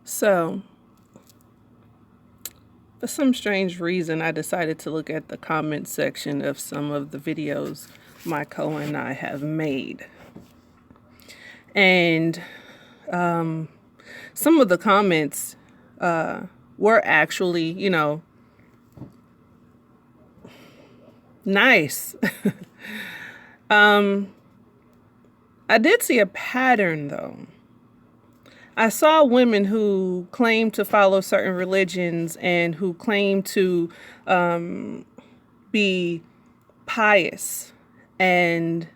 So, for some strange reason, I decided to look at the comment section of some of the videos my co and I have made. And some of the comments were actually, nice. I did see a pattern though. I saw women who claim to follow certain religions and who claim to be pious and,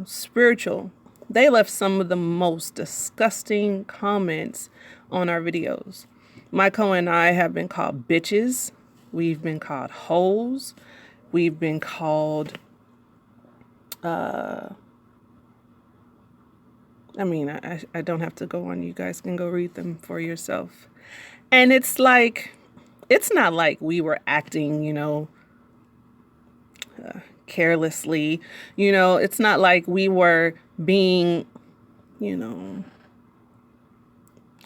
spiritual. They left some of the most disgusting comments on our videos. Michael and I have been called bitches. We've been called hoes. We've been called, I don't have to go on. You guys can go read them for yourself. And it's not like we were acting, carelessly. It's not like we were being,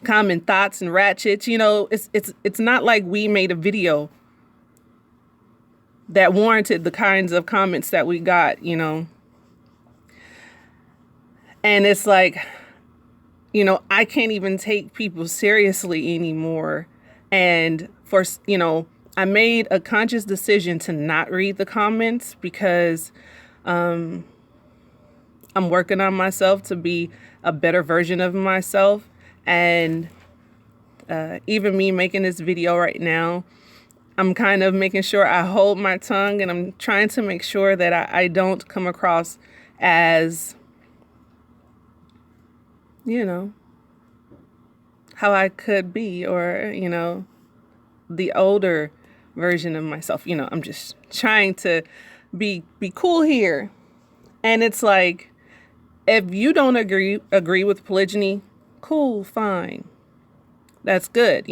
common thoughts and ratchets. It's not like we made a video that warranted the kinds of comments that we got. And it's like, I can't even take people seriously anymore. And I made a conscious decision to not read the comments because I'm working on myself to be a better version of myself. And even me making this video right now, I'm kind of making sure I hold my tongue, and I'm trying to make sure that I don't come across as, how I could be, or, the older version of myself. I'm just trying to be cool here. And it's like, if you don't agree with polygyny, cool, fine. That's good.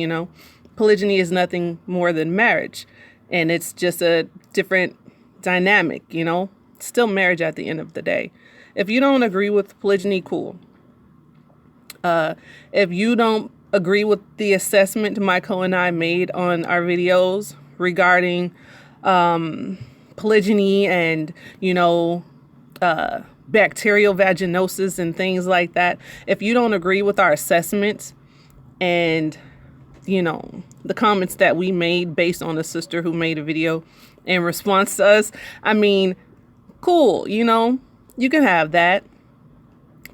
Polygyny is nothing more than marriage, and it's just a different dynamic, still marriage at the end of the day. If you don't agree with polygyny, cool. If you don't agree with the assessment Michael and I made on our videos regarding polygyny and, bacterial vaginosis and things like that, if you don't agree with our assessments and, the comments that we made based on a sister who made a video in response to us, cool, you can have that.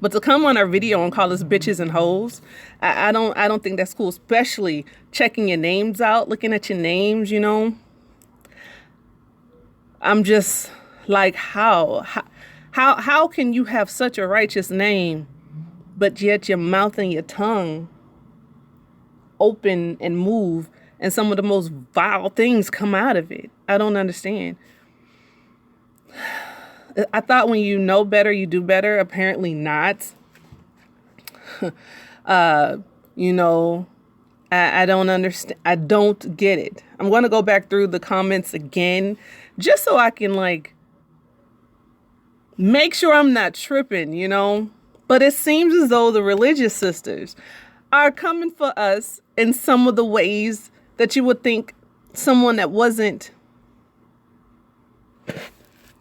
But to come on our video and call us bitches and hoes, I don't think that's cool, especially checking your names out, looking at your names, I'm just like, how can you have such a righteous name, but yet your mouth and your tongue open and move and some of the most vile things come out of it? I don't understand. I thought when you know better, you do better. Apparently not. I don't understand. I don't get it. I'm going to go back through the comments again just so I can make sure I'm not tripping. But it seems as though the religious sisters are coming for us in some of the ways that you would think someone that wasn't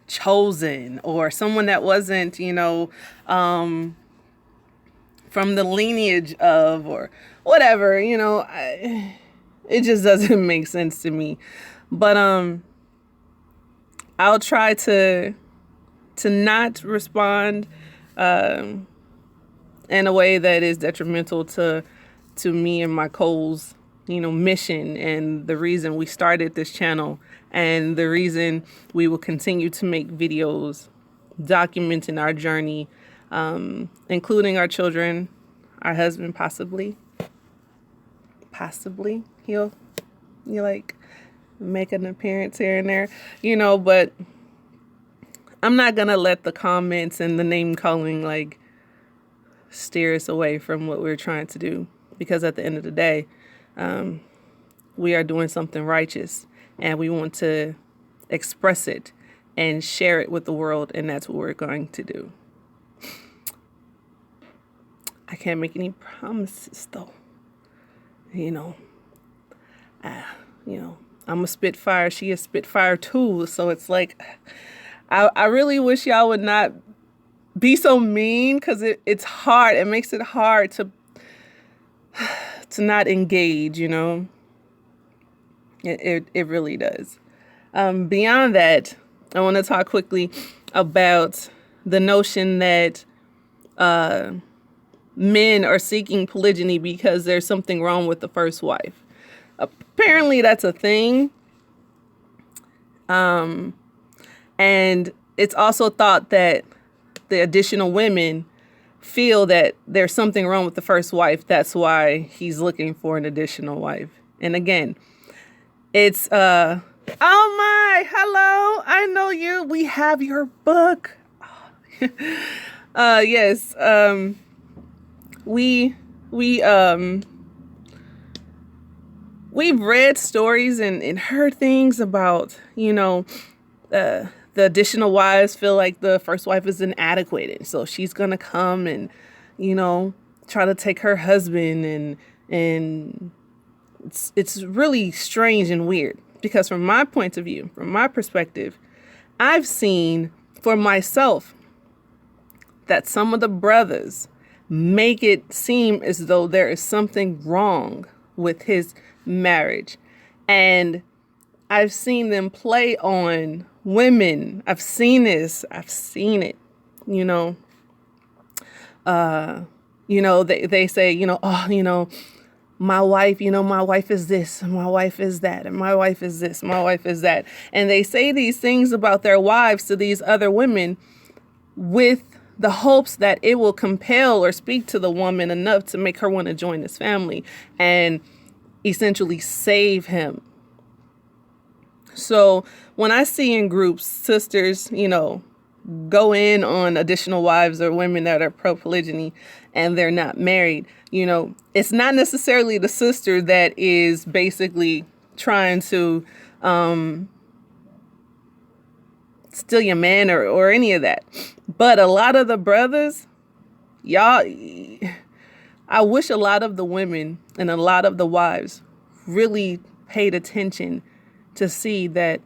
chosen, or someone that wasn't, from the lineage of, or whatever, it just doesn't make sense to me. But I'll try to not respond in a way that is detrimental to me and my Cole's, mission, and the reason we started this channel, and the reason we will continue to make videos documenting our journey, including our children, our husband, possibly he'll make an appearance here and there, but I'm not gonna let the comments and the name calling steer us away from what we're trying to do, because at the end of the day, we are doing something righteous, and we want to express it and share it with the world, and that's what we're going to do. I can't make any promises though. You know, you know, I'm a Spitfire. She is Spitfire too. So it's like, I really wish y'all would not be so mean, because it's hard. It makes it hard to not engage, you know. It really does. Beyond that, I want to talk quickly about the notion that men are seeking polygyny because there's something wrong with the first wife. Apparently that's a thing. And it's also thought that the additional women feel that there's something wrong with the first wife. That's why he's looking for an additional wife. And again, it's, oh my, hello, I know you. We have your book. Yes. We've read stories and heard things about, you know, the additional wives feel like the first wife is inadequate. And so she's going to come and, you know, try to take her husband. And it's really strange and weird, because from my point of view, from my perspective, I've seen for myself that some of the brothers make it seem as though there is something wrong with his marriage. And I've seen them play on women. I've seen this. I've seen it, you know. They say, you know, oh, you know, my wife, you know, my wife is this, and my wife is that, and my wife is this, my wife is that. And they say these things about their wives to these other women with the hopes that it will compel or speak to the woman enough to make her want to join this family and essentially save him. So when I see in groups, sisters, you know, go in on additional wives or women that are pro-polygyny and they're not married, you know, it's not necessarily the sister that is basically trying to steal your man or any of that. But a lot of the brothers, y'all, I wish a lot of the women and a lot of the wives really paid attention to see that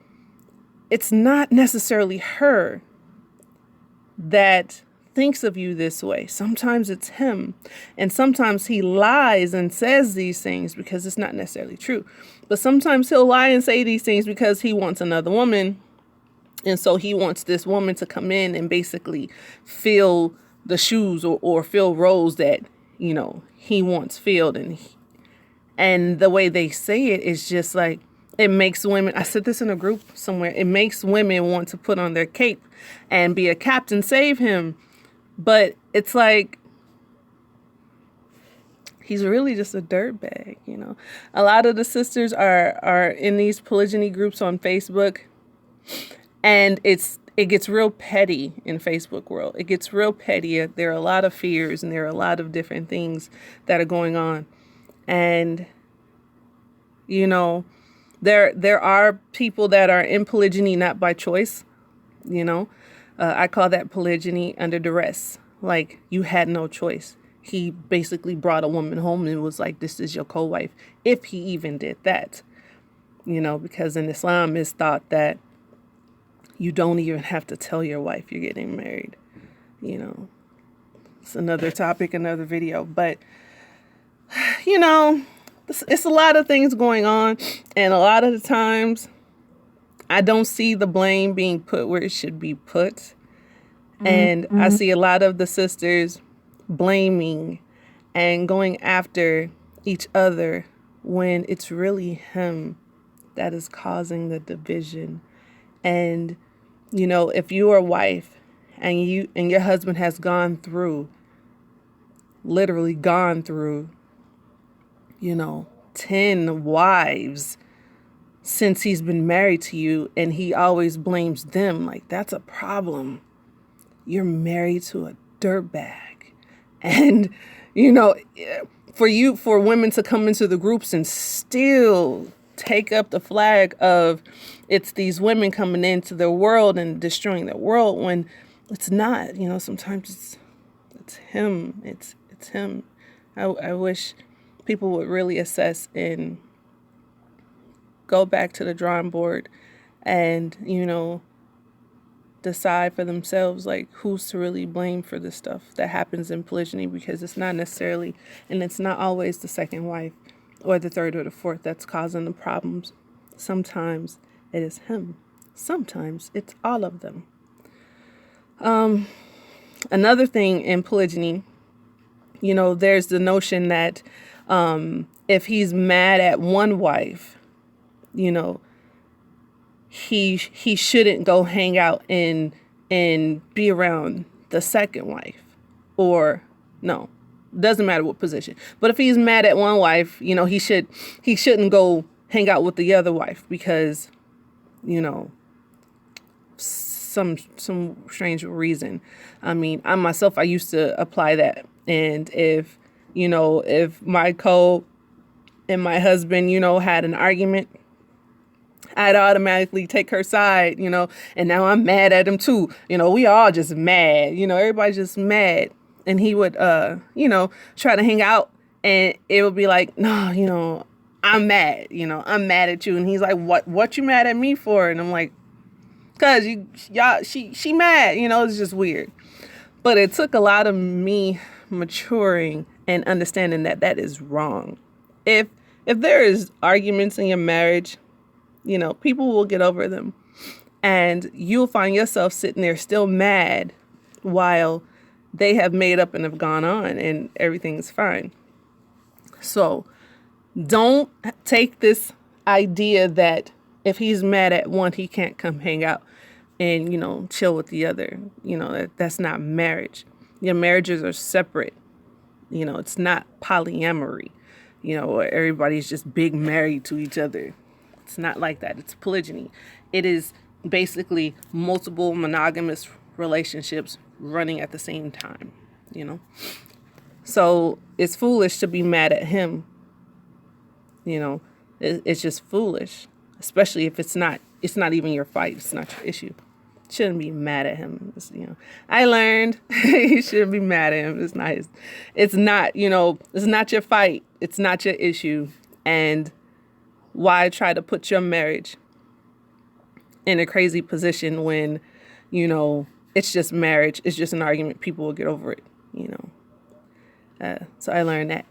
it's not necessarily her that thinks of you this way. Sometimes it's him. And sometimes he lies and says these things because it's not necessarily true. But sometimes he'll lie and say these things because he wants another woman. And so he wants this woman to come in and basically fill the shoes or fill roles that, you know, he wants filled. And the way they say it is just like, it makes women, I said this in a group somewhere, it makes women want to put on their cape and be a captain, save him. But it's like, he's really just a dirtbag, you know. A lot of the sisters are in these polygyny groups on Facebook, and it gets real petty in Facebook world. It gets real petty. There are a lot of fears and there are a lot of different things that are going on. And, you know, there are people that are in polygyny not by choice, you know. I call that polygyny under duress. Like, you had no choice. He basically brought a woman home and was like, this is your co-wife, if he even did that, you know, because in Islam it's thought that you don't even have to tell your wife you're getting married, you know. It's another topic, another video, but, you know, it's a lot of things going on, and a lot of the times I don't see the blame being put where it should be put. And I see a lot of the sisters blaming and going after each other when it's really him that is causing the division. And, you know, if you are a wife and your husband has literally gone through, you know, 10 wives since he's been married to you, and he always blames them, like, that's a problem. You're married to a dirtbag. And, you know, for women to come into the groups and still take up the flag of it's these women coming into their world and destroying their world, when it's not, you know, sometimes it's him, it's it's him. I wish people would really assess and go back to the drawing board and, decide for themselves, like, who's to really blame for the stuff that happens in polygyny, because it's not necessarily, and it's not always the second wife or the third or the fourth that's causing the problems. Sometimes it is him. Sometimes it's all of them. Another thing in polygyny, there's the notion that if he's mad at one wife, he shouldn't go hang out and be around the second wife, or no, doesn't matter what position. But if he's mad at one wife, he shouldn't go hang out with the other wife because, some strange reason. I mean, I myself, I used to apply that. And if my co and my husband, had an argument, I'd automatically take her side, and now I'm mad at him too. We all just mad, everybody's just mad. And he would, try to hang out, and it would be like, no, I'm mad, I'm mad at you. And he's like, what you mad at me for? And I'm like, cause she mad, it's just weird. But it took a lot of me maturing and understanding that is wrong. If there is arguments in your marriage, people will get over them, and you'll find yourself sitting there still mad while they have made up and have gone on and everything's fine. So don't take this idea that if he's mad at one, he can't come hang out and, chill with the other. That's not marriage. Your marriages are separate. It's not polyamory, where everybody's just big married to each other. It's not like that. It's polygyny. It is basically multiple monogamous relationships running at the same time, So it's foolish to be mad at him. It's just foolish, especially if it's not even your fight. It's not your issue. Shouldn't be mad at him. I learned you shouldn't be mad at him. It's not your fight. It's not your issue. And why try to put your marriage in a crazy position when, it's just marriage. It's just an argument. People will get over it, So I learned that.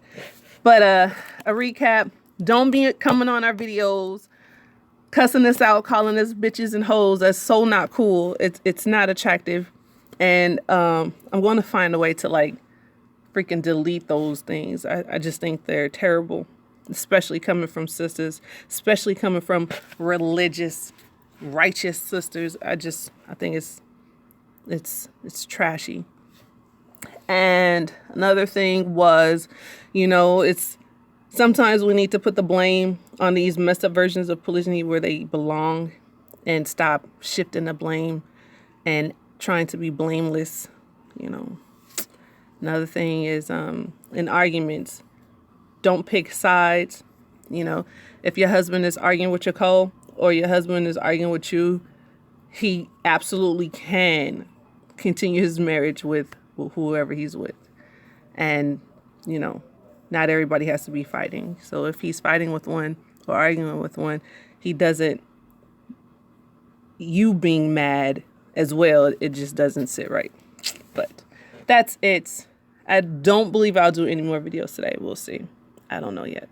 But a recap, don't be coming on our videos, cussing us out, calling us bitches and hoes. That's so not cool. It's not attractive. And I'm going to find a way to freaking delete those things. I just think they're terrible, especially coming from sisters, especially coming from religious, righteous sisters. I think it's trashy. And another thing was, it's sometimes we need to put the blame on these messed up versions of polygyny where they belong, and stop shifting the blame and trying to be blameless. Another thing is in arguments, don't pick sides. If your husband is arguing with your co, or your husband is arguing with you, he absolutely can continue his marriage with whoever he's with. And, not everybody has to be fighting. So if he's fighting with one or arguing with one, you being mad as well, it just doesn't sit right. But that's it. I don't believe I'll do any more videos today. We'll see. I don't know yet.